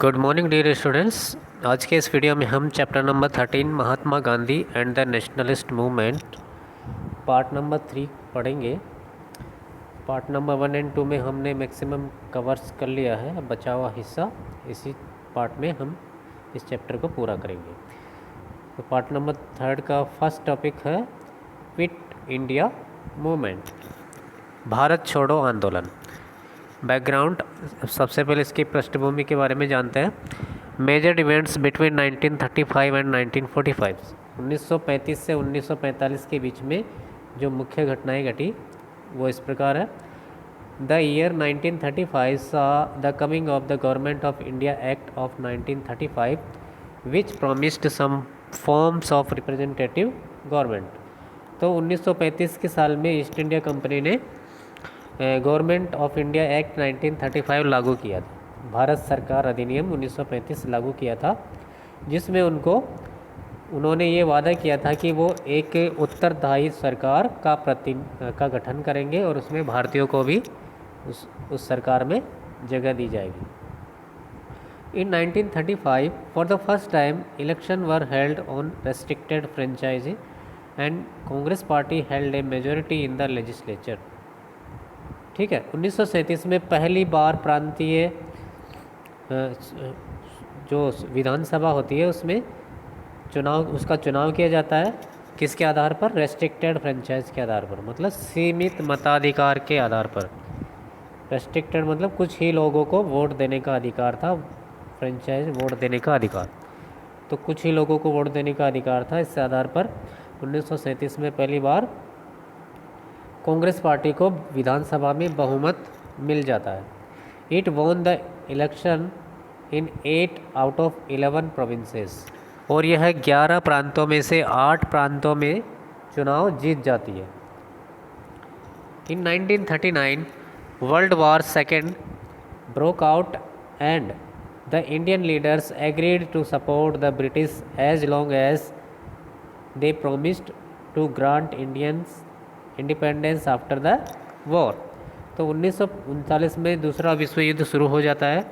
Good morning dear students. आज के इस वीडियो में हम chapter number 13 Mahatma Gandhi and the nationalist movement part number 3 पढ़ेंगे। पार्ट नंबर 1 एंड 2 में हमने मैक्सिमम कवर्स कर लिया है, अब बचा हुआ हिस्सा इसी पार्ट में हम इस चैप्टर को पूरा करेंगे। तो पार्ट नंबर 3 का फर्स्ट टॉपिक है क्विट इंडिया मूवमेंट, भारत छोड़ो आंदोलन। बैकग्राउंड, सबसे पहले इसकी पृष्ठभूमि के बारे में जानते हैं। मेजर इवेंट्स बिटवीन 1935 एंड 1945, 1935 से 1945 के बीच में जो मुख्य घटनाएं घटी वो इस प्रकार है। The year 1935 saw the coming of the Government of India Act of 1935 which promised some forms of representative government. तो 1935 के साल में ईस्ट इंडिया कंपनी ने गवर्नमेंट ऑफ इंडिया एक्ट 1935 लागू किया था, भारत सरकार अधिनियम 1935 लागू किया था, जिसमें उन्होंने ये वादा किया था कि वो एक उत्तरदायी सरकार का गठन करेंगे और उसमें भारतीयों को भी उस सरकार में जगह दी जाएगी। In 1935, for the first time, elections were held on restricted franchise and Congress party held a majority in the legislature। ठीक है, 1937 में पहली बार प्रांतीय जो विधानसभा होती है उसमें उसका चुनाव किया जाता है। किसके आधार पर? रेस्ट्रिक्टेड फ्रेंचाइज के आधार पर, मतलब सीमित मताधिकार के आधार पर। रेस्ट्रिक्टेड मतलब कुछ ही लोगों को वोट देने का अधिकार था, फ्रेंचाइज वोट देने का अधिकार, तो कुछ ही लोगों को वोट देने का अधिकार था। इस आधार पर 1937 में पहली बार कांग्रेस पार्टी को विधानसभा में बहुमत मिल जाता है। It won the election in 8 out of 11 provinces, और यह 11 प्रांतों में से 8 प्रांतों में चुनाव जीत जाती है। In 1939 world war second broke out and the Indian leaders agreed to support the British as long as they promised to grant Indians independence after the war. तो 1939 में दूसरा विश्व युद्ध शुरू हो जाता है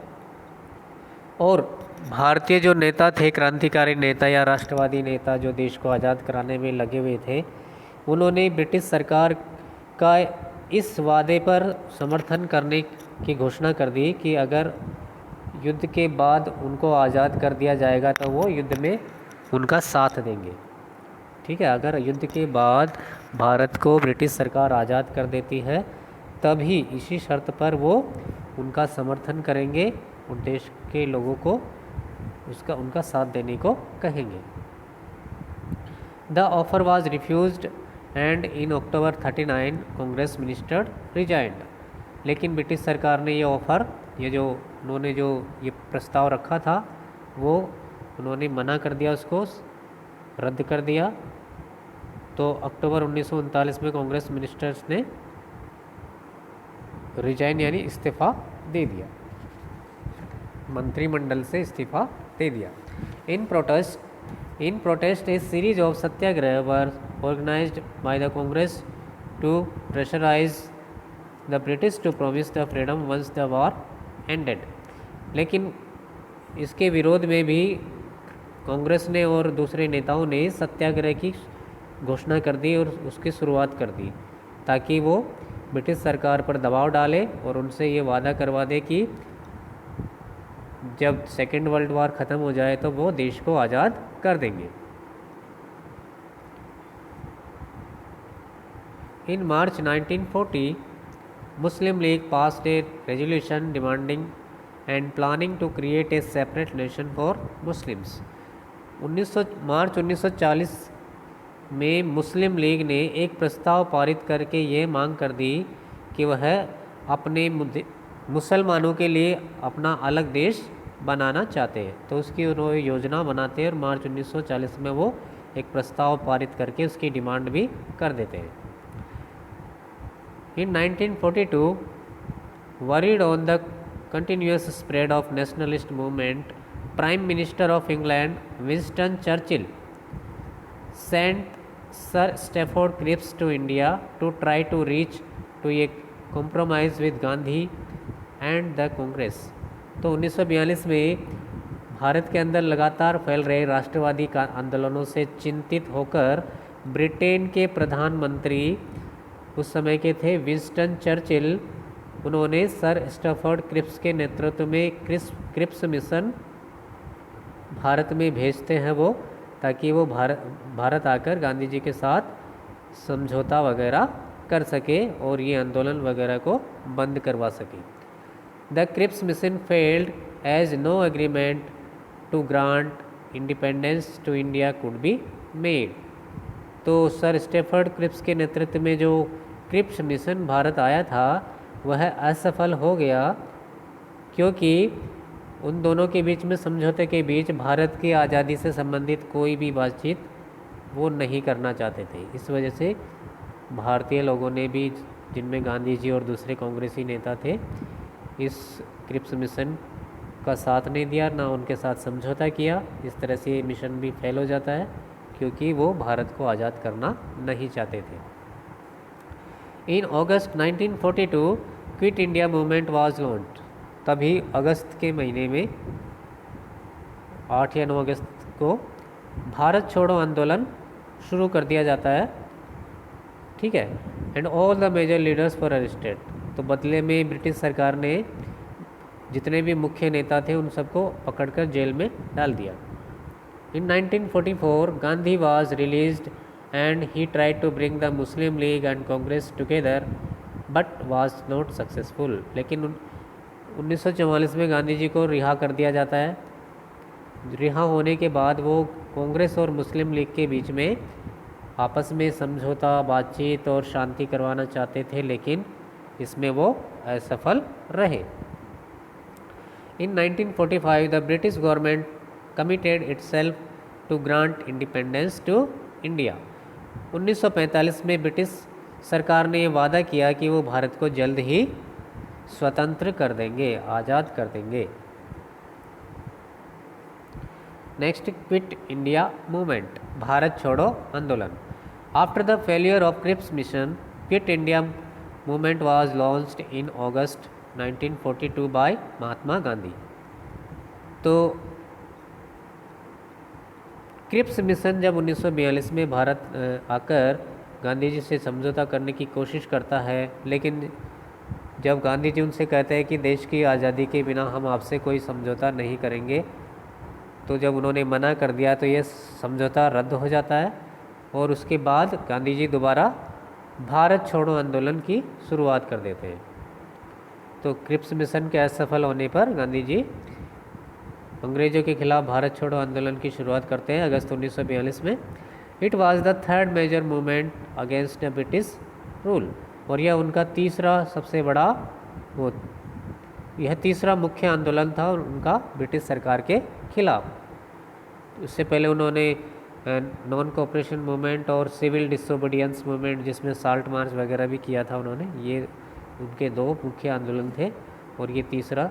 और भारतीय जो नेता थे, क्रांतिकारी नेता या राष्ट्रवादी नेता जो देश को आज़ाद कराने में लगे हुए थे, उन्होंने ब्रिटिश सरकार का इस वादे पर समर्थन करने की घोषणा कर दी कि अगर युद्ध के बाद उनको आज़ाद कर दिया जाएगा तो वो युद्ध में उनका साथ देंगे। ठीक है, अगर युद्ध के बाद भारत को ब्रिटिश सरकार आज़ाद कर देती है तभी इसी शर्त पर वो उनका समर्थन करेंगे और देश के लोगों को उनका साथ देने को कहेंगे। The offer was refused and in October 39 Congress minister resigned. लेकिन ब्रिटिश सरकार ने उन्होंने जो ये प्रस्ताव रखा था वो उन्होंने मना कर दिया, उसको रद्द कर दिया। तो अक्टूबर 1939 में कांग्रेस मिनिस्टर्स ने रिजाइन यानी इस्तीफ़ा दे दिया, मंत्रिमंडल से इस्तीफ़ा दे दिया। In protest a series of satyagraha were organised by the Congress to pressurise the British to promise the freedom once the war ended. लेकिन इसके विरोध में भी कांग्रेस ने और दूसरे नेताओं ने सत्याग्रह की घोषणा कर दी और उसकी शुरुआत कर दी ताकि वो ब्रिटिश सरकार पर दबाव डाले और उनसे ये वादा करवा दे कि जब सेकेंड वर्ल्ड वॉर ख़त्म हो जाए तो वो देश को आज़ाद कर देंगे। In March 1940 Muslim League passed a resolution demanding and planning to create a separate nation for Muslims. मार्च 1940 में मुस्लिम लीग ने एक प्रस्ताव पारित करके ये मांग कर दी कि वह अपने मुसलमानों के लिए अपना अलग देश बनाना चाहते हैं। तो उसकी उन्होंने योजना बनाते हैं और मार्च 1940 में वो एक प्रस्ताव पारित करके उसकी डिमांड भी कर देते हैं। इन 1942 worried on the continuous spread of nationalist movement, prime minister of England Winston Churchill sent Sir Stafford Cripps to India to try to reach to a compromise with Gandhi and the Congress। तो 1942 में भारत के अंदर लगातार फैल रहे राष्ट्रवादी आंदोलनों से चिंतित होकर ब्रिटेन के प्रधानमंत्री उस समय के थे विंस्टन चर्चिल, उन्होंने सर स्टैफर्ड क्रिप्स के नेतृत्व में क्रिप्स मिशन भारत में भेजते हैं वो, ताकि वो भारत आकर गांधी जी के साथ समझौता वगैरह कर सके और ये आंदोलन वगैरह को बंद करवा सके। The Cripps mission failed as no agreement to grant independence to India could be made. तो सर स्टैफर्ड क्रिप्स के नेतृत्व में जो क्रिप्स मिशन भारत आया था वह असफल हो गया, क्योंकि उन दोनों के बीच में समझौते के बीच भारत की आज़ादी से संबंधित कोई भी बातचीत वो नहीं करना चाहते थे। इस वजह से भारतीय लोगों ने भी, जिनमें गांधी जी और दूसरे कांग्रेसी नेता थे, इस क्रिप्स मिशन का साथ नहीं दिया, ना उनके साथ समझौता किया। इस तरह से ये मिशन भी फेल हो जाता है, क्योंकि वो भारत को आज़ाद करना नहीं चाहते थे। इन August 1942 quit India movement was launched. तभी अगस्त के महीने में 8 या 9 अगस्त को भारत छोड़ो आंदोलन शुरू कर दिया जाता है, ठीक है। And all the major leaders for arrested. तो बदले में ब्रिटिश सरकार ने जितने भी मुख्य नेता थे उन सबको पकड़कर जेल में डाल दिया। In 1944 Gandhi was released and he tried to bring the Muslim League and Congress together but was not successful. लेकिन 1944 में गांधी जी को रिहा कर दिया जाता है। रिहा होने के बाद वो कांग्रेस और मुस्लिम लीग के बीच में आपस में समझौता, बातचीत और शांति करवाना चाहते थे, लेकिन इसमें वो असफल रहे। In 1945 the British government committed itself to grant independence to India. 1945 में ब्रिटिश सरकार ने ये वादा किया कि वो भारत को जल्द ही स्वतंत्र कर देंगे, आज़ाद कर देंगे। नेक्स्ट, क्विट इंडिया मूवमेंट, भारत छोड़ो आंदोलन। After the failure of Cripps mission, quit India movement was launched in August 1942 बाय महात्मा गांधी। तो क्रिप्स मिशन जब 1942 में भारत आकर गांधी जी से समझौता करने की कोशिश करता है, लेकिन जब गांधी जी उनसे कहते हैं कि देश की आज़ादी के बिना हम आपसे कोई समझौता नहीं करेंगे, तो जब उन्होंने मना कर दिया तो ये समझौता रद्द हो जाता है और उसके बाद गांधी जी दोबारा भारत छोड़ो आंदोलन की शुरुआत कर देते हैं। तो क्रिप्स मिशन के असफल होने पर गांधी जी अंग्रेज़ों के खिलाफ भारत छोड़ो आंदोलन की शुरुआत करते हैं अगस्त 1942 में। It was the third major movement against the British rule, और यह उनका तीसरा सबसे बड़ा यह तीसरा मुख्य आंदोलन था उनका ब्रिटिश सरकार के खिलाफ। उससे पहले उन्होंने नॉन कोऑपरेशन मूवमेंट और सिविल डिसोबीडियंस मूवमेंट, जिसमें साल्ट मार्च वगैरह भी किया था उन्होंने, ये उनके दो मुख्य आंदोलन थे और ये तीसरा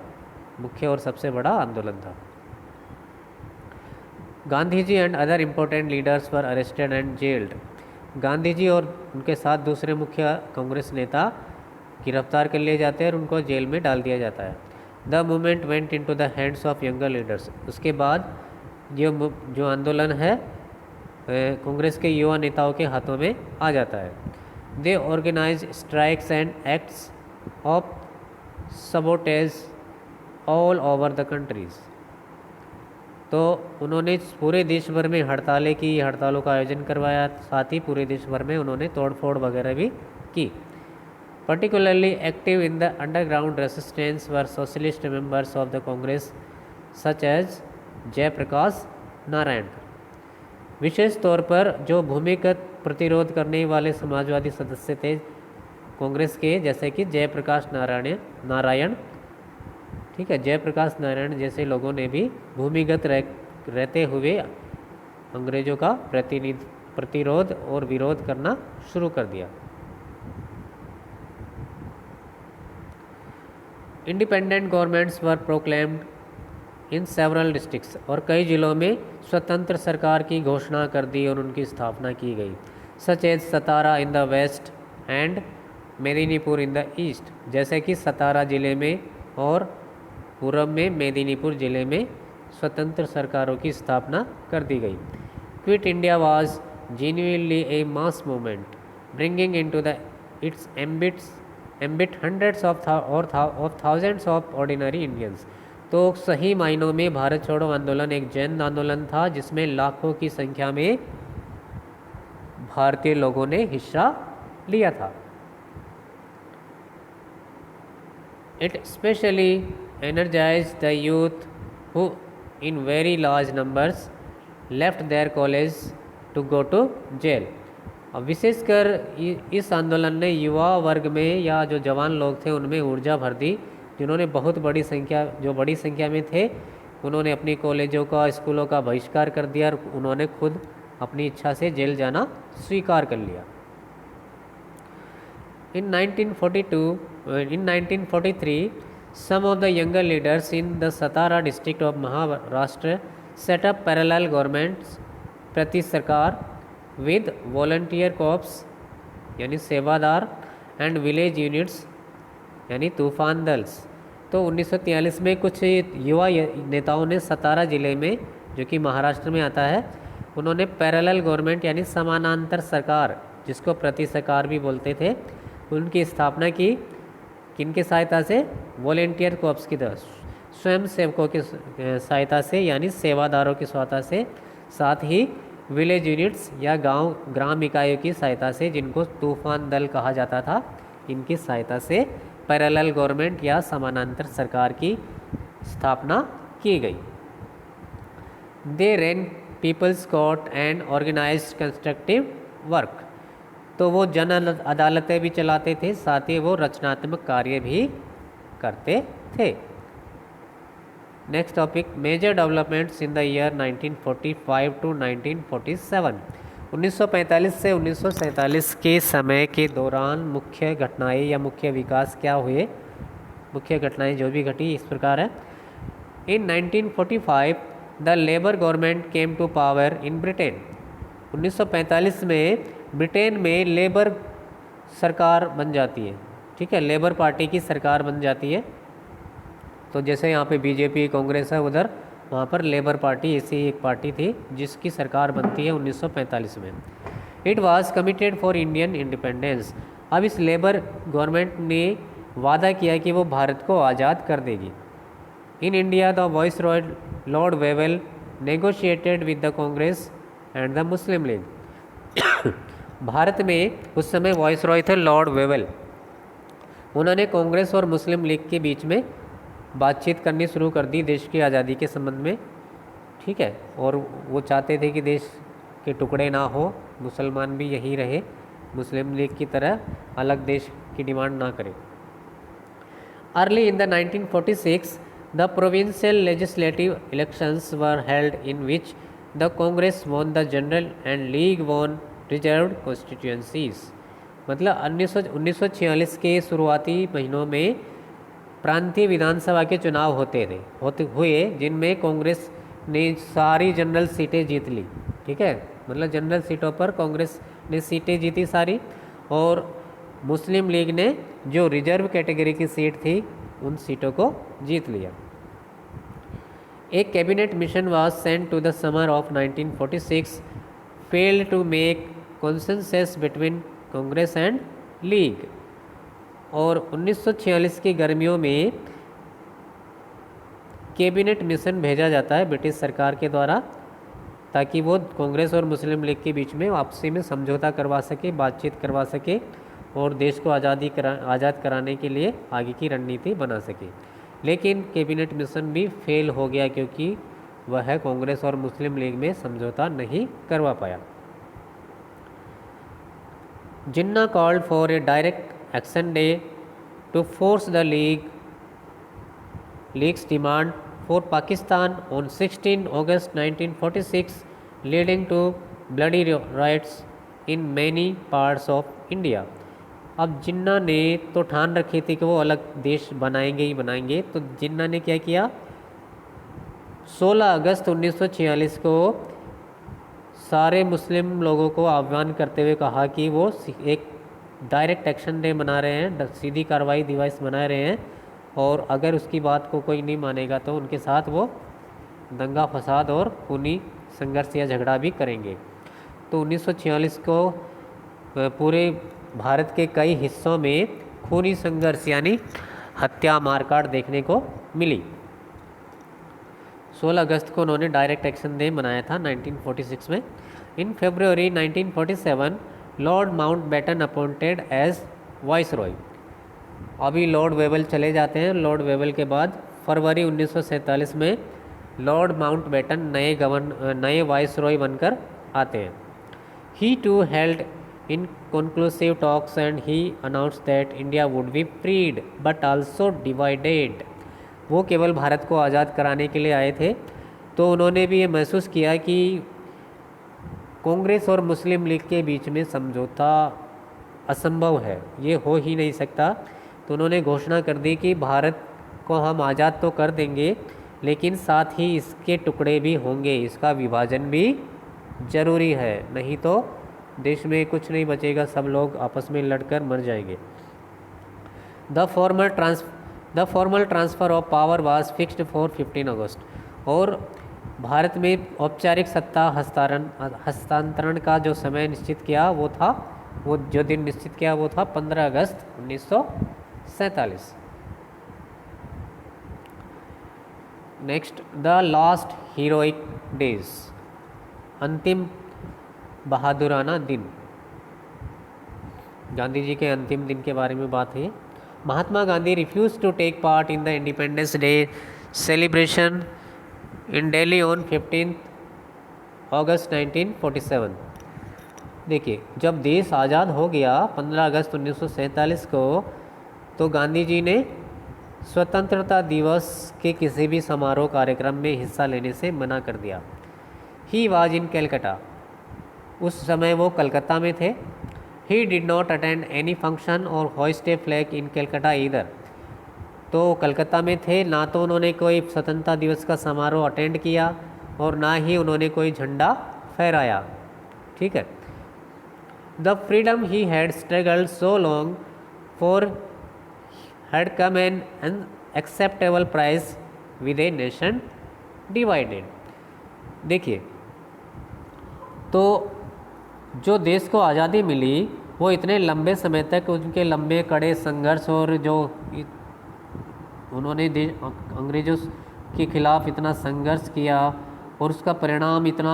मुख्य और सबसे बड़ा आंदोलन था। Gandhi ji and other important leaders were arrested and jailed. Gandhi ji और उनके साथ दूसरे मुख्य कांग्रेस नेता गिरफ्तार कर लिए जाते हैं और उनको जेल में डाल दिया जाता है। The movement went into the hands of younger leaders. उसके बाद जो आंदोलन है कांग्रेस के युवा नेताओं के हाथों में आ जाता है। They organise strikes and acts of sabotage all over the countries. तो उन्होंने पूरे देश भर में हड़तालें की, हड़तालों का आयोजन करवाया, साथ ही पूरे देश भर में उन्होंने तोड़फोड़ वगैरह भी की। Particularly active in the underground resistance were socialist members of the Congress such as Jayaprakash Narayan. विशेष तौर पर जो भूमिगत प्रतिरोध करने वाले समाजवादी सदस्य थे कांग्रेस के, जैसे कि जयप्रकाश नारायण, ठीक है, जयप्रकाश नारायण जैसे लोगों ने भी भूमिगत रहते हुए अंग्रेज़ों का प्रतिरोध और विरोध करना शुरू कर दिया। Independent governments were proclaimed in several districts, और कई जिलों में स्वतंत्र सरकार की घोषणा कर दी और उनकी स्थापना की गई। Such as Satara in the west and Medinipur in the east, जैसे कि सतारा ज़िले में और पूर्व में मेदिनीपुर जिले में स्वतंत्र सरकारों की स्थापना कर दी गई। Quit India was genuinely a mass movement, bringing into the its ambit hundreds of thousands of ordinary Indians। तो सही मायनों में भारत छोड़ो आंदोलन एक जन आंदोलन था जिसमें लाखों की संख्या में भारतीय लोगों ने हिस्सा लिया था। It especially energized the youth who in very large numbers left their college to go to jail। अब विशेषकर इस आंदोलन ने युवा वर्ग में या जो जवान लोग थे उनमें ऊर्जा भर दी, जिन्होंने बड़ी संख्या में थे उन्होंने अपनी कॉलेजों का स्कूलों का बहिष्कार कर दिया और उन्होंने खुद अपनी इच्छा से जेल जाना स्वीकार कर लिया। In 1943, some of the younger leaders in the Satara district of Maharashtra set up parallel governments प्रति सरकार with volunteer corps यानी सेवादार एंड विलेज यूनिट्स यानी तूफान दल्स। तो 1943 में कुछ युवा नेताओं ने सतारा ज़िले में, जो कि महाराष्ट्र में आता है, उन्होंने पैरेलल गवर्नमेंट यानी समानांतर सरकार, जिसको प्रति सरकार भी बोलते थे, उनकी स्थापना की। किनकी सहायता से? वॉलेंटियर कॉर्प्स की तरह, स्वयं सेवकों की सहायता से यानी सेवादारों की सहायता से, साथ ही विलेज यूनिट्स या ग्राम इकाइयों की सहायता से, जिनको तूफान दल कहा जाता था, इनकी सहायता से पैरेलल गवर्नमेंट या समानांतर सरकार की स्थापना की गई। They ran people's court and organised constructive work. तो वो जन अदालतें भी चलाते थे, साथ ही वो रचनात्मक कार्य भी करते थे। Next topic, major developments in the year 1945 to 1947। 1945 से 1947 के समय के दौरान मुख्य घटनाएं या मुख्य विकास क्या हुए? मुख्य घटनाएं जो भी घटी इस प्रकार है। In 1945 the labour government came to power in Britain. 1945 में ब्रिटेन में लेबर सरकार बन जाती है, ठीक है, लेबर पार्टी की सरकार बन जाती है। तो जैसे यहाँ पे बीजेपी कांग्रेस है, उधर वहाँ पर लेबर पार्टी ऐसी एक पार्टी थी जिसकी सरकार बनती है 1945 में। It was committed for Indian independence. अब इस लेबर गवर्नमेंट ने वादा किया कि वो भारत को आज़ाद कर देगी। In India the viceroy Lord Wavell negotiated with the Congress and the Muslim league. Bharat में उस समय वाइसरॉय थे लॉर्ड वेवेल। उन्होंने कांग्रेस और मुस्लिम लीग के बीच में बातचीत करनी शुरू कर दी देश की आज़ादी के संबंध में, ठीक है, और वो चाहते थे कि देश के टुकड़े ना हो, मुसलमान भी यहीं रहे, मुस्लिम लीग की तरह अलग देश की डिमांड ना करें। Early in the 1946 the provincial legislative elections were held in which the Congress won the general and League won reserved constituencies. मतलब 1946 के शुरुआती महीनों में प्रांतीय विधानसभा के चुनाव हुए जिनमें कांग्रेस ने सारी जनरल सीटें जीत ली, ठीक है, मतलब जनरल सीटों पर कांग्रेस ने सीटें जीती सारी, और मुस्लिम लीग ने जो रिजर्व कैटेगरी की सीट थी उन सीटों को जीत लिया। एक cabinet mission was sent to the summer of 1946 failed to make consensus between Congress and League. और 1946 की गर्मियों में कैबिनेट मिशन भेजा जाता है ब्रिटिश सरकार के द्वारा, ताकि वो कांग्रेस और मुस्लिम लीग के बीच में आपसी में समझौता करवा सके, बातचीत करवा सके और देश को आज़ाद कराने के लिए आगे की रणनीति बना सके। लेकिन कैबिनेट मिशन भी फेल हो गया क्योंकि वह कांग्रेस और मुस्लिम लीग में समझौता नहीं करवा पाया। Jinnah called for a direct Action Day to force the League's demand for Pakistan on 16 August 1946, leading to bloody riots in many parts of India। अब जिन्ना ने तो ठान रखी थी कि वो अलग देश बनाएंगे ही बनाएंगे, तो जिन्ना ने क्या किया, 16 अगस्त 1946 को सारे मुस्लिम लोगों को आह्वान करते हुए कहा कि वो एक डायरेक्ट एक्शन डे मना रहे हैं, सीधी कार्रवाई दिवस मना रहे हैं और अगर उसकी बात को कोई नहीं मानेगा तो उनके साथ वो दंगा फसाद और खूनी संघर्ष या झगड़ा भी करेंगे। तो 1946 को पूरे भारत के कई हिस्सों में खूनी संघर्ष यानी हत्या मारकाट देखने को मिली। 16 अगस्त को उन्होंने डायरेक्ट एक्शन डे मनाया था 1946 में। In February 1947 Lord Mountbatten appointed as viceroy. अभी लॉर्ड वेबल चले जाते हैं। लॉर्ड वेबल के बाद फरवरी 1947 में लॉर्ड माउंटबेटन नए वाइसरॉय बनकर आते हैं। He too held inconclusive talks and he announce that India would be freed but also divided. वो केवल भारत को आज़ाद कराने के लिए आए थे, तो उन्होंने भी ये महसूस किया कि कांग्रेस और मुस्लिम लीग के बीच में समझौता असंभव है, ये हो ही नहीं सकता। तो उन्होंने घोषणा कर दी कि भारत को हम आज़ाद तो कर देंगे, लेकिन साथ ही इसके टुकड़े भी होंगे, इसका विभाजन भी ज़रूरी है, नहीं तो देश में कुछ नहीं बचेगा, सब लोग आपस में लड़कर मर जाएंगे। The formal transfer of power was fixed for 15 अगस्त। और भारत में औपचारिक सत्ता हस्तांतरण का जो समय निश्चित किया वो जो दिन निश्चित किया वो था 15 August 1947। Next, the last heroic days, अंतिम बहादुराना दिन। गांधी जी के अंतिम दिन के बारे में बात है। Mahatma Gandhi refuse to take part in the independence day celebration in Delhi on 15 August 1947। देखिए, जब देश आज़ाद हो गया 15 अगस्त 1947 को, तो गांधी जी ने स्वतंत्रता दिवस के किसी भी समारोह कार्यक्रम में हिस्सा लेने से मना कर दिया। ही वाज इन कलकत्ता, उस समय वो कलकत्ता में थे। He did not attend any function और hoist a flag in Calcutta either. तो कलकत्ता में थे, ना तो उन्होंने कोई स्वतंत्रता दिवस का समारोह अटेंड किया और ना ही उन्होंने कोई झंडा फहराया। ठीक है। The freedom he had struggled so long for had come an unacceptable price with a nation divided. देखिए, तो जो देश को आज़ादी मिली वो इतने लंबे समय तक उनके लंबे कड़े संघर्ष और जो उन्होंने अंग्रेज़ों के खिलाफ़ इतना संघर्ष किया और उसका परिणाम इतना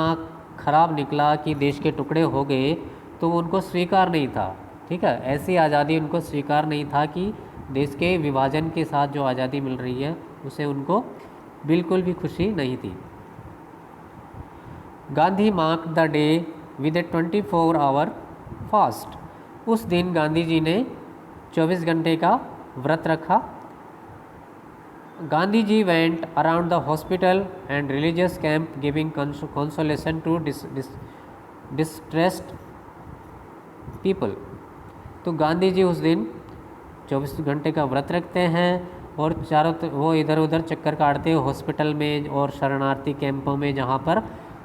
ख़राब निकला कि देश के टुकड़े हो गए, तो उनको स्वीकार नहीं था। ठीक है, ऐसी आज़ादी उनको स्वीकार नहीं था कि देश के विभाजन के साथ जो आज़ादी मिल रही है उसे उनको बिल्कुल भी खुशी नहीं थी। Gandhi mark the day with a 24 hour fast. उस दिन गांधी जी ने 24 घंटे का व्रत रखा। Gandhi ji went around the hospital and religious camp giving consolation to distressed people. तो गांधी जी उस दिन 24 घंटे का व्रत रखते हैं और वो इधर उधर चक्कर काटते हैं हॉस्पिटल में और शरणार्थी कैंपों में, जहाँ पर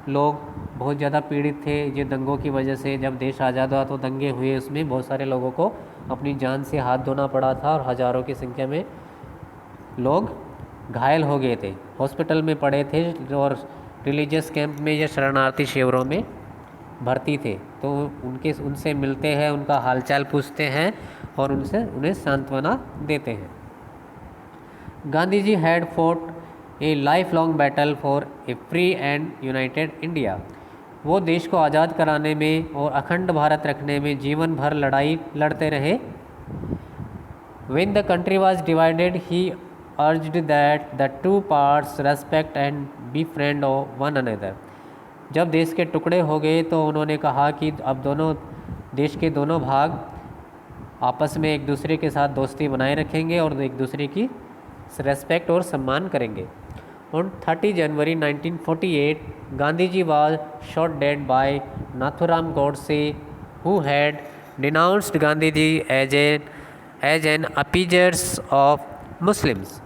लोग बहुत ज़्यादा पीड़ित थे ये दंगों की वजह से। जब देश आज़ाद हुआ तो दंगे हुए, उसमें बहुत सारे लोगों को अपनी जान से हाथ धोना पड़ा था और हज़ारों की संख्या में लोग घायल हो गए थे, हॉस्पिटल में पड़े थे और रिलीजियस कैंप में या शरणार्थी शिविरों में भर्ती थे। तो उनसे मिलते हैं, उनका हालचाल पूछते हैं और उन्हें सांत्वना देते हैं। Gandhi ji had fought a life long battle for a free and united India. वो देश को आज़ाद कराने में और अखंड भारत रखने में जीवन भर लड़ाई लड़ते रहे। When the country was divided he urged that the two parts respect and be friend of one another. जब देश के टुकड़े हो गए तो उन्होंने कहा कि अब दोनों देश के दोनों भाग आपस में एक दूसरे के साथ दोस्ती बनाए रखेंगे और एक दूसरे की रेस्पेक्ट और सम्मान करेंगे। On 30 January 1948, Gandhiji was shot dead by Nathuram Godse, who had denounced Gandhiji as an appeaser of Muslims.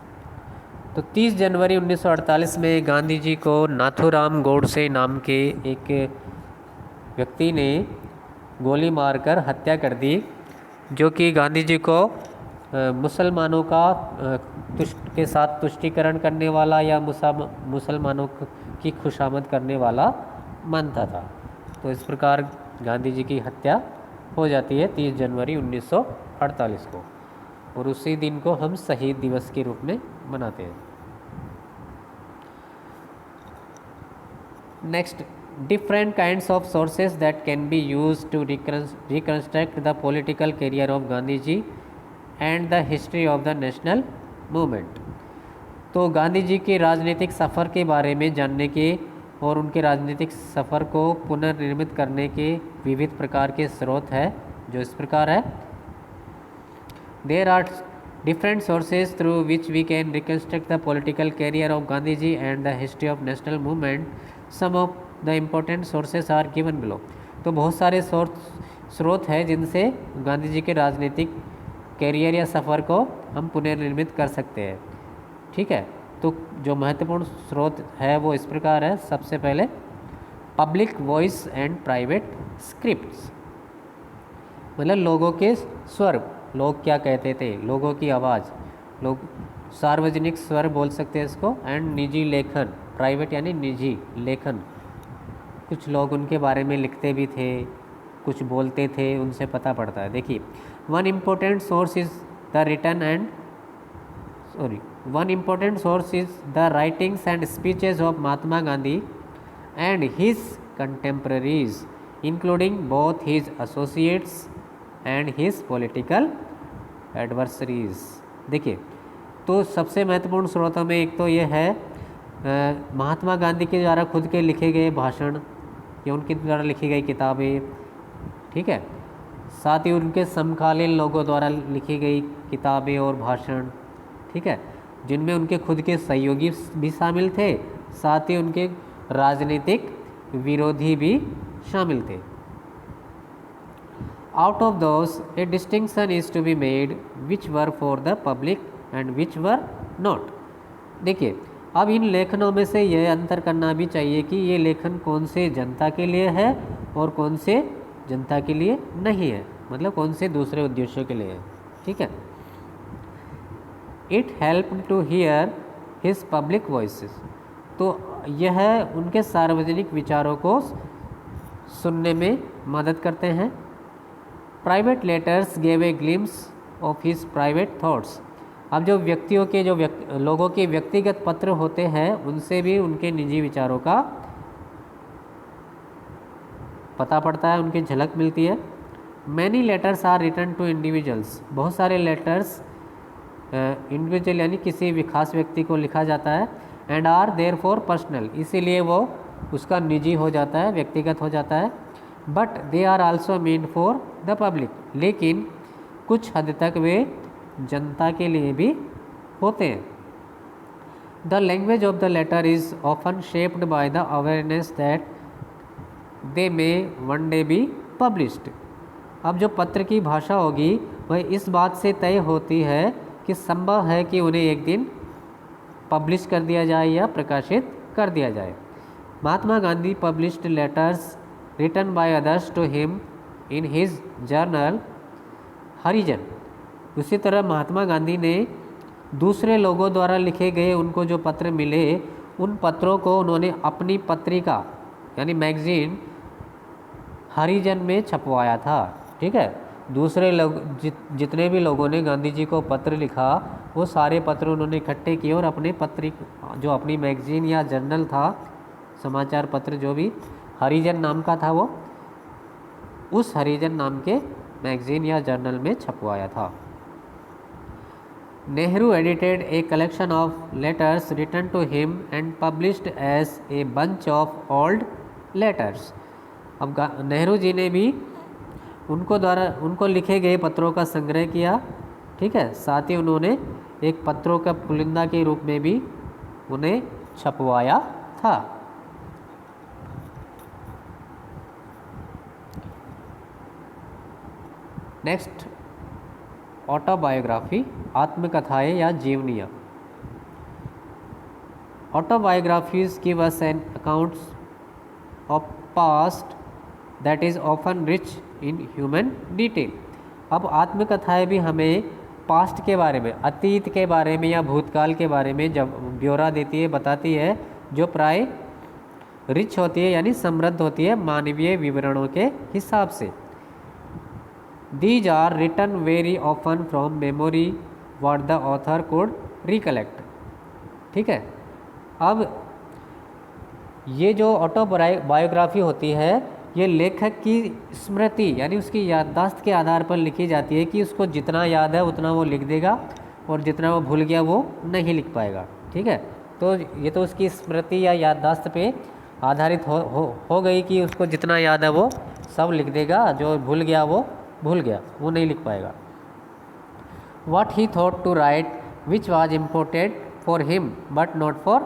तो 30 जनवरी 1948 में गांधी जी को नाथुराम गोडसे नाम के एक व्यक्ति ने गोली मारकर हत्या कर दी, जो कि गांधी जी को मुसलमानों का के साथ तुष्टीकरण करने वाला या मुसलमानों की खुशामद करने वाला मानता था। तो इस प्रकार गांधी जी की हत्या हो जाती है 30 जनवरी 1948 को, और उसी दिन को हम शहीद दिवस के रूप में मनाते हैं। Next, different kinds of sources that can be used to reconstruct the political career of Gandhi ji and the history of the national movement। तो गांधी जी के राजनीतिक सफ़र के बारे में जानने के और उनके राजनीतिक सफ़र को पुनर्निर्मित करने के विविध प्रकार के स्रोत हैं, जो इस प्रकार है। There are different sources through which we can reconstruct the political career of Gandhi ji and the history of national movement। Some of the important sources are given below। तो बहुत सारे स्रोत हैं जिनसे गांधी जी के राजनीतिक कैरियर या सफ़र को हम पुनर्निर्मित कर सकते हैं। ठीक है, तो जो महत्वपूर्ण स्रोत है वो इस प्रकार है। सबसे पहले public voice and private scripts, मतलब लोगों के स्वर, लोग क्या कहते थे, लोगों की आवाज़, लोग सार्वजनिक स्वर बोल सकते हैं इसको। एंड निजी लेखन, प्राइवेट यानी निजी लेखन, कुछ लोग उनके बारे में लिखते भी थे, कुछ बोलते थे, उनसे पता पड़ता है। देखिए, one important source is the writings and speeches of Mahatma Gandhi and his contemporaries including both his associates and his political adversaries. देखिए, तो सबसे महत्वपूर्ण स्रोतों में एक तो ये है महात्मा गांधी के द्वारा खुद के लिखे गए भाषण या उनके द्वारा लिखी गई किताबें, ठीक है, साथ ही उनके समकालीन लोगों द्वारा लिखी गई किताबें और भाषण, ठीक है, जिनमें उनके खुद के सहयोगी भी शामिल थे, साथ ही उनके राजनीतिक विरोधी भी शामिल थे। Out of those, a distinction is to be made which were for the public and which were not। देखिए, अब इन लेखनों में से यह अंतर करना भी चाहिए कि ये लेखन कौन से जनता के लिए है और कौन से जनता के लिए नहीं है, मतलब कौन से दूसरे उद्देश्यों के लिए है। ठीक है, it help to hear his public voices, तो यह उनके सार्वजनिक विचारों को सुनने में मदद करते हैं। Private letters gave a glimpse of his private thoughts. अब जो व्यक्तियों के लोगों के व्यक्तिगत पत्र होते हैं, उनसे भी उनके निजी विचारों का पता पड़ता है, उनकी झलक मिलती है। Many letters are written to individuals, बहुत सारे लेटर्स इंडिविजुअल यानी किसी भी खास व्यक्ति को लिखा जाता है। And are therefore personal, इसीलिए वो उसका निजी हो जाता है, व्यक्तिगत हो जाता है। But they are also mean for the public, लेकिन कुछ हद तक वे जनता के लिए भी होते हैं। The language of the letter is often shaped by the awareness that they may one day be published. अब जो पत्र की भाषा होगी वह इस बात से तय होती है कि संभव है कि उन्हें एक दिन पब्लिश कर दिया जाए या प्रकाशित कर दिया जाए। Mahatma Gandhi published letters written by others to him in his journal Harijan. उसी तरह महात्मा गांधी ने दूसरे लोगों द्वारा लिखे गए उनको जो पत्र मिले, उन पत्रों को उन्होंने अपनी पत्रिका यानी मैगजीन हरिजन में छपवाया था। ठीक है, दूसरे लोग जितने भी लोगों ने गांधी जी को पत्र लिखा, वो सारे पत्र उन्होंने इकट्ठे किए और अपने जो अपनी मैगजीन या जर्नल था, समाचार पत्र जो भी हरिजन नाम का था, वो उस हरिजन नाम के मैगजीन या जर्नल में छपवाया था। Nehru edited a collection of letters written to him and published as a bunch of old letters. अब नेहरू जी ने भी उनको लिखे गए पत्रों का संग्रह किया। ठीक है, साथ ही उन्होंने एक पत्रों का पुलिंदा के रूप में भी उन्हें छपवाया था। नेक्स्ट, ऑटोबायोग्राफी, आत्मकथाएं या जीवनियाँ। Autobiographies give us an accounts of past that is often rich in human detail. अब आत्मकथाएं भी हमें पास्ट के बारे में, अतीत के बारे में या भूतकाल के बारे में जब ब्यौरा देती है, बताती है, जो प्राय रिच होती है यानी समृद्ध होती है मानवीय विवरणों के हिसाब से। These are written very often from memory what the author could recollect. ठीक है, अब ये जो ऑटोबायोग्राफी होती है ये लेखक की स्मृति यानी उसकी याददाश्त के आधार पर लिखी जाती है कि उसको जितना याद है उतना वो लिख देगा और जितना वो भूल गया वो नहीं लिख पाएगा। ठीक है, तो ये तो उसकी स्मृति या याददाश्त पे आधारित हो गई कि उसको जितना याद है वो सब लिख देगा, जो भूल गया वो भूल गया, वो नहीं लिख पाएगा। What he thought to write which was important for him but not for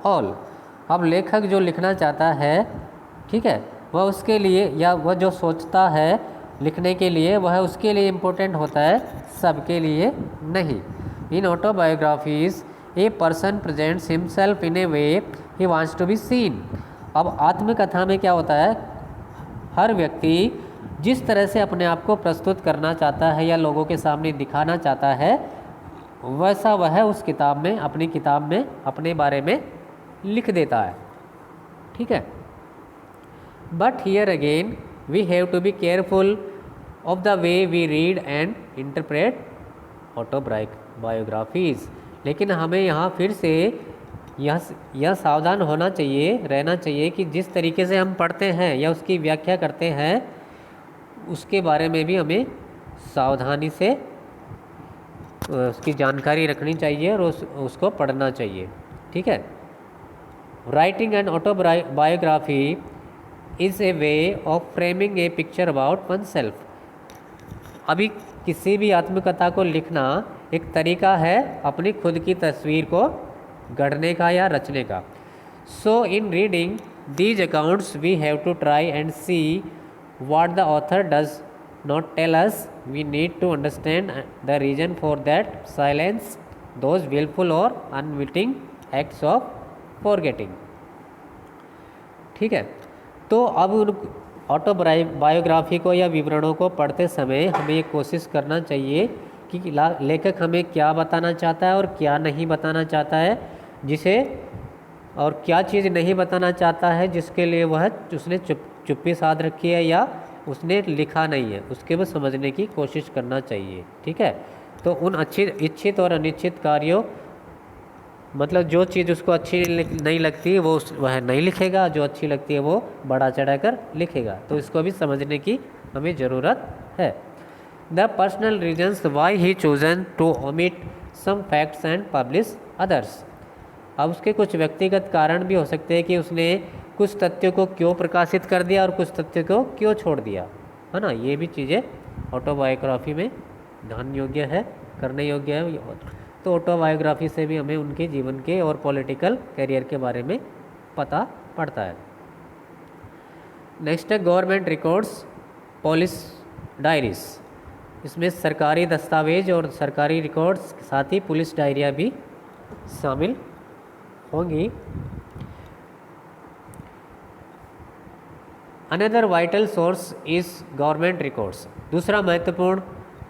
all। अब लेखक जो लिखना चाहता है, ठीक है, वह उसके लिए या वह जो सोचता है लिखने के लिए वह उसके लिए इम्पोर्टेंट होता है, सबके लिए नहीं। In autobiographies a person presents himself in a way he wants to be seen. अब आत्मकथा में क्या होता है, हर व्यक्ति जिस तरह से अपने आप को प्रस्तुत करना चाहता है या लोगों के सामने दिखाना चाहता है वैसा वह उस किताब में, अपनी किताब में अपने बारे में लिख देता है। ठीक है, but here again we have to be careful of the way we read and interpret autobiographies. लेकिन हमें यहाँ फिर से यह सावधान होना चाहिए, रहना चाहिए कि जिस तरीके से हम पढ़ते हैं या उसकी व्याख्या करते हैं उसके बारे में भी हमें सावधानी से उसकी जानकारी रखनी चाहिए और उसको पढ़ना चाहिए। ठीक है, writing an autobiography is a way of framing A picture about one self. अभी किसी भी आत्मकथा को लिखना एक तरीका है अपनी खुद की तस्वीर को गढ़ने का या रचने का। So in reading these accounts we have to try and see what the author does not tell us. We need to understand the reason for that silence, those willful or unwitting acts of forgetting। ठीक है, तो अब उन autobiography को या विवरणों को पढ़ते समय हमें ये कोशिश करना चाहिए कि लेखक हमें क्या बताना चाहता है और क्या नहीं बताना चाहता है, जिसे और क्या चीज़ नहीं बताना चाहता है जिसके लिए वह उसने चुप्पी साध रखी है या उसने लिखा नहीं है, उसके भी समझने की कोशिश करना चाहिए। ठीक है, तो उन इच्छित और अनिच्छित कार्यों, मतलब जो चीज़ उसको अच्छी नहीं लगती वो वह नहीं लिखेगा, जो अच्छी लगती है वो बढ़ा चढ़ा कर लिखेगा। तो इसको भी समझने की हमें ज़रूरत है। The personal reasons why he chosen to omit some facts and publish others. अब उसके कुछ व्यक्तिगत कारण भी हो सकते हैं कि उसने कुछ तथ्यों को क्यों प्रकाशित कर दिया और कुछ तथ्यों को क्यों छोड़ दिया, है ना। ये भी चीज़ें ऑटोबायोग्राफी में ध्यान योग्य है, करने योग्य है। तो ऑटोबायोग्राफी से भी हमें उनके जीवन के और पॉलिटिकल करियर के बारे में पता पड़ता है। नेक्स्ट है गवर्नमेंट रिकॉर्ड्स, पुलिस डायरीज। इसमें सरकारी दस्तावेज और सरकारी रिकॉर्ड्स के साथ ही पुलिस डायरिया भी शामिल होंगी। Another vital source is government records. दूसरा महत्वपूर्ण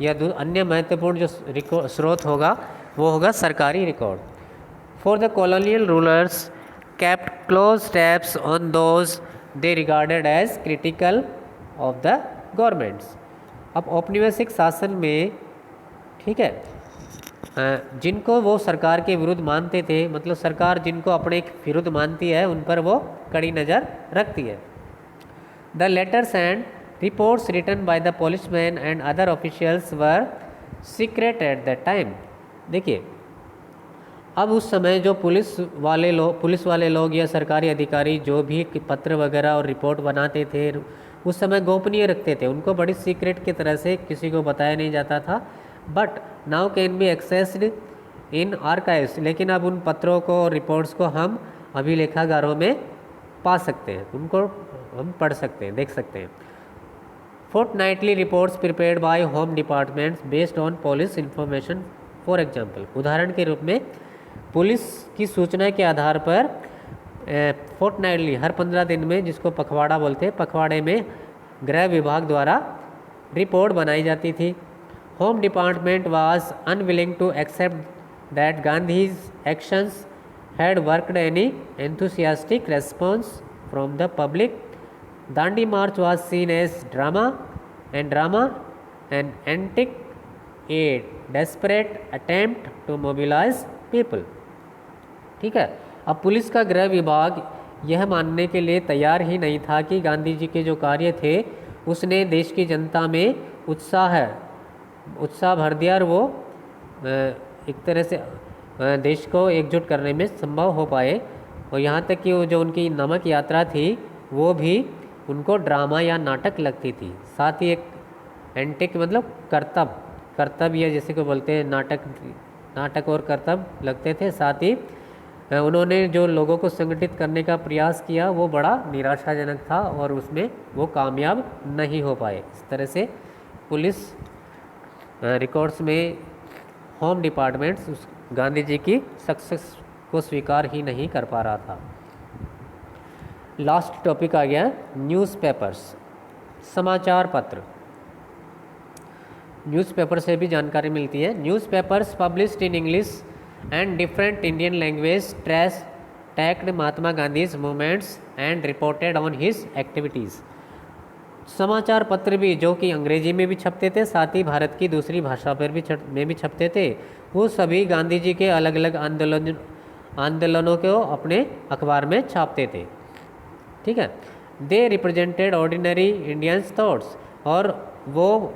या अन्य महत्वपूर्ण जो स्रोत होगा वो होगा सरकारी record. For the colonial rulers kept close tabs on those they regarded as critical of the governments. अब औपनिवेशिक शासन में, ठीक है, जिनको वो सरकार के विरुद्ध मानते थे, मतलब सरकार जिनको अपने विरुद्ध मानती है उन पर वो कड़ी नज़र रखती है। The letters and reports written by the policeman and other officials were secret at the time. देखिए, अब उस समय जो पुलिस वाले लोग या सरकारी अधिकारी जो भी पत्र वगैरह और रिपोर्ट बनाते थे उस समय गोपनीय रखते थे, उनको बड़ी सीक्रेट की तरह से किसी को बताया नहीं जाता था। But now can be accessed in archives. लेकिन अब उन पत्रों को और रिपोर्ट्स को हम अभिलेखागारों में पा सकते हैं, उनको हम पढ़ सकते हैं, देख सकते हैं। Fortnightly reports prepared by home departments based on police information. For example, उदाहरण के रूप में पुलिस की सूचना के आधार पर फोर्टनाइटली हर 15 दिन में, जिसको पखवाड़ा बोलते हैं, पखवाड़े में गृह विभाग द्वारा रिपोर्ट बनाई जाती थी। Home Department was unwilling to accept that Gandhi's actions had worked any enthusiastic response from the public. Dandi March was seen as drama, an antic, a desperate attempt to mobilize people. ठीक है। अब police का गृह विभाग यह मानने के लिए तैयार ही नहीं था कि गांधी जी के जो कार्य थे उसने देश की जनता में उत्साह भर दिया और वो एक तरह से देश को एकजुट करने में संभव हो पाए। और यहाँ तक कि वो जो उनकी नमक यात्रा थी वो भी उनको ड्रामा या नाटक लगती थी। साथ ही एक एंटिक मतलब कर्तव्य जैसे को बोलते हैं, नाटक और कर्तव्य लगते थे। साथ ही उन्होंने जो लोगों को संगठित करने का प्रयास किया वो बड़ा निराशाजनक था और उसमें वो कामयाब नहीं हो पाए। इस तरह से पुलिस रिकॉर्ड्स में होम डिपार्टमेंट्स उस गांधी जी की सक्सेस को स्वीकार ही नहीं कर पा रहा था। लास्ट टॉपिक आ गया न्यूज़पेपर्स, समाचार पत्र। न्यूज़पेपर से भी जानकारी मिलती है। Newspapers published in English and different Indian language tracked Mahatma Gandhi's movements and reported on his activities. समाचार पत्र भी जो कि अंग्रेजी में भी छपते थे, साथ ही भारत की दूसरी भाषा पर भी छपते थे, वो सभी गांधी जी के अलग अलग आंदोलनों को अपने अखबार में छापते थे। ठीक है। दे रिप्रेजेंटेड ऑर्डिनरी इंडियंस थॉट्स, और वो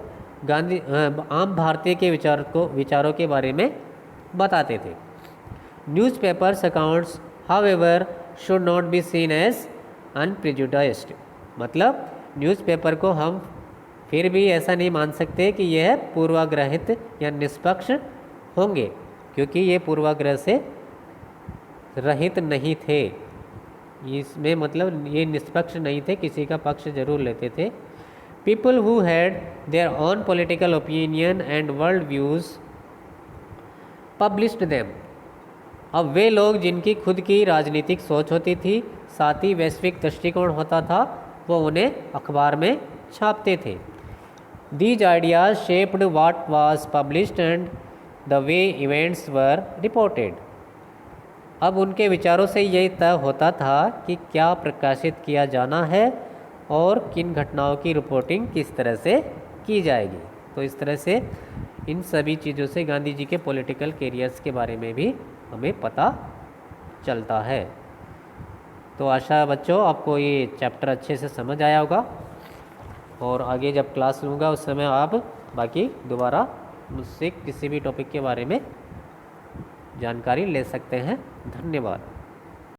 आम भारतीय के विचारों के बारे में बताते थे। Newspapers accounts however should not be seen as unprejudiced, मतलब न्यूज़पेपर को हम फिर भी ऐसा नहीं मान सकते कि यह पूर्वाग्रहित या निष्पक्ष होंगे, क्योंकि ये पूर्वाग्रह से रहित नहीं थे। इसमें मतलब ये निष्पक्ष नहीं थे, किसी का पक्ष जरूर लेते थे। People who had their own political opinion and world views published them. अब वे लोग जिनकी खुद की राजनीतिक सोच होती थी, साथ ही वैश्विक दृष्टिकोण होता था, वो उन्हें अखबार में छापते थे। These ideas shaped what was published and the way events were reported. अब उनके विचारों से यही तय होता था कि क्या प्रकाशित किया जाना है और किन घटनाओं की रिपोर्टिंग किस तरह से की जाएगी। तो इस तरह से इन सभी चीज़ों से गांधी जी के पॉलिटिकल कैरियर्स के बारे में भी हमें पता चलता है। तो आशा है बच्चों आपको ये चैप्टर अच्छे से समझ आया होगा, और आगे जब क्लास लूँगा उस समय आप बाकी दोबारा मुझसे किसी भी टॉपिक के बारे में जानकारी ले सकते हैं। धन्यवाद।